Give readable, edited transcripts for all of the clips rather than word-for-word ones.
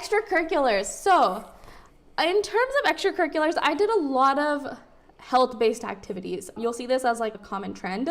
Extracurriculars. So, in terms of extracurriculars, I did a lot of health-based activities. You'll see this as like a common trend.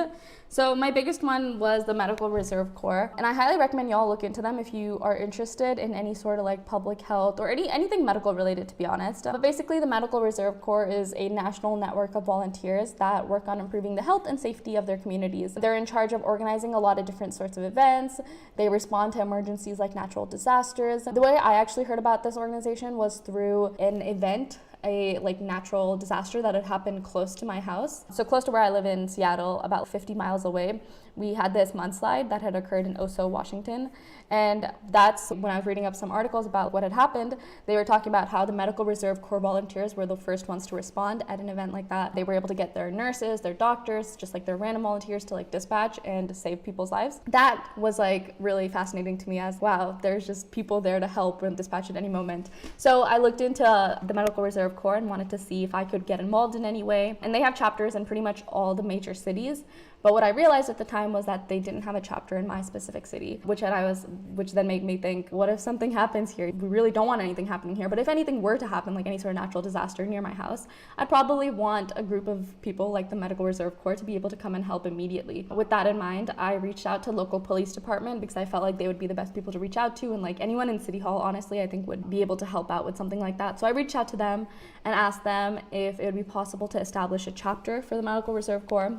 So my biggest one was the Medical Reserve Corps, and I highly recommend y'all look into them if you are interested in any sort of like public health or anything medical related, to be honest. But basically the Medical Reserve Corps is a national network of volunteers that work on improving the health and safety of their communities. They're in charge of organizing a lot of different sorts of events. They respond to emergencies like natural disasters. The way I actually heard about this organization was through an event, a like natural disaster that had happened close to my house. So close to where I live in Seattle, about 50 miles away, we had this mudslide that had occurred in Oso, Washington. And that's when I was reading up some articles about what had happened. They were talking about how the Medical Reserve Corps volunteers were the first ones to respond at an event like that. They were able to get their nurses, their doctors, just like their random volunteers to like dispatch and save people's lives. That was like really fascinating to me, as wow, there's just people there to help and dispatch at any moment. So I looked into the Medical Reserve Corps and wanted to see if I could get involved in any way. And they have chapters in pretty much all the major cities. But what I realized at the time was that they didn't have a chapter in my specific city, which then made me think, what if something happens here? We really don't want anything happening here, but if anything were to happen, like any sort of natural disaster near my house, I'd probably want a group of people like the Medical Reserve Corps to be able to come and help immediately. With that in mind, I reached out to local police department because I felt like they would be the best people to reach out to, and like anyone in City Hall, honestly, I think would be able to help out with something like that. So I reached out to them and asked them if it would be possible to establish a chapter for the Medical Reserve Corps.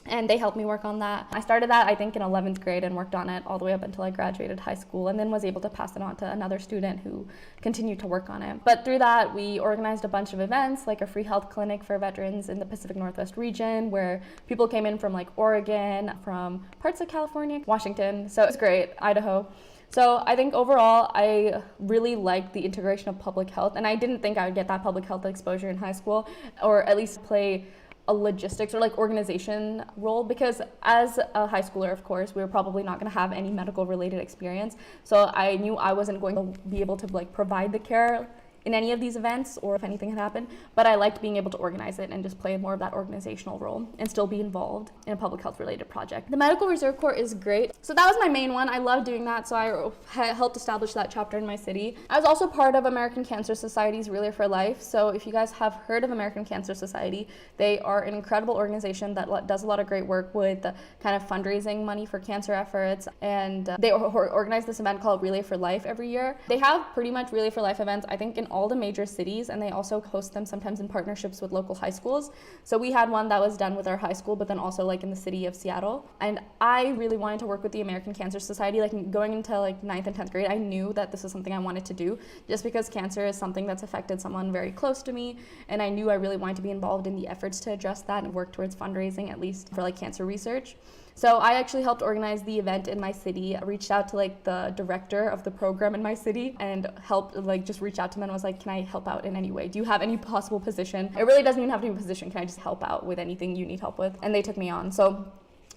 And they helped me work on that. I started that, I think, in 11th grade and worked on it all the way up until I graduated high school, and then was able to pass it on to another student who continued to work on it. But through that, we organized a bunch of events, like a free health clinic for veterans in the Pacific Northwest region, where people came in from like Oregon, from parts of California, Washington, so it was great, Idaho. So I think overall, I really liked the integration of public health, and I didn't think I would get that public health exposure in high school, or at least play a logistics or like organization role, because as a high schooler, of course, we were probably not going to have any medical related experience. So I knew I wasn't going to be able to like provide the care in any of these events, or if anything had happened, but I liked being able to organize it and just play more of that organizational role and still be involved in a public health related project. The Medical Reserve Corps is great. So that was my main one. I love doing that, so I helped establish that chapter in my city. I was also part of American Cancer Society's Relay for Life. So if you guys have heard of American Cancer Society, they are an incredible organization that does a lot of great work with kind of fundraising money for cancer efforts, and they organize this event called Relay for Life every year. They have pretty much Relay for Life events, I think, in all the major cities, and they also host them sometimes in partnerships with local high schools. So we had one that was done with our high school, but then also like in the city of Seattle. And I really wanted to work with the American Cancer Society. Like going into like 9th and 10th grade, I knew that this was something I wanted to do, just because cancer is something that's affected someone very close to me, and I knew I really wanted to be involved in the efforts to address that and work towards fundraising, at least for like cancer research. So I actually helped organize the event in my city. I reached out to like the director of the program in my city and helped like just reach out to them and was like, can I help out in any way? Do you have any possible position? It really doesn't even have to be a position. Can I just help out with anything you need help with? And they took me on. So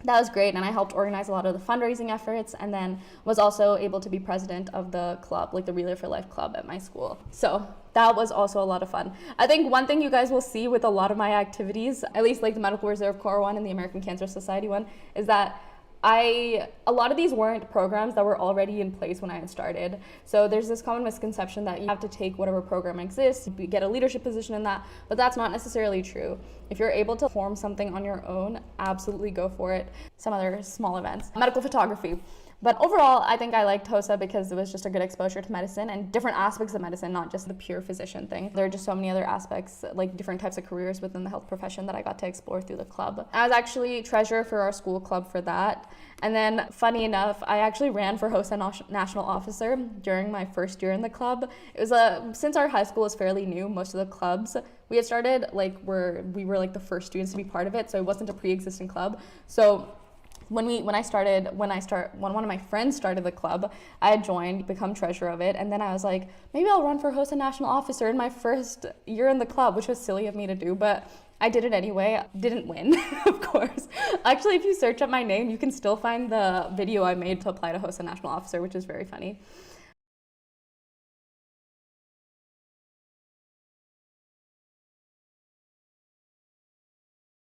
that was great, and I helped organize a lot of the fundraising efforts, and then was also able to be president of the club, like the Relay for Life club at my school. So that was also a lot of fun. I think one thing you guys will see with a lot of my activities, at least like the Medical Reserve Corps one and the American Cancer Society one, is that a lot of these weren't programs that were already in place when I had started. So there's this common misconception that you have to take whatever program exists, get a leadership position in that, but that's not necessarily true. If you're able to form something on your own, absolutely go for it. Some other small events. Medical photography. But overall, I think I liked HOSA because it was just a good exposure to medicine and different aspects of medicine, not just the pure physician thing. There are just so many other aspects, like different types of careers within the health profession that I got to explore through the club. I was actually treasurer for our school club for that. And then, funny enough, I actually ran for HOSA national officer during my first year in the club. It was since our high school was fairly new, most of the clubs we had started, like we were like the first students to be part of it, so it wasn't a pre-existing club. So when one of my friends started the club, I had joined, become treasurer of it, and then I was like, maybe I'll run for HOSA national officer in my first year in the club, which was silly of me to do, but I did it anyway. Didn't win, of course. Actually, if you search up my name, you can still find the video I made to apply to HOSA national officer, which is very funny.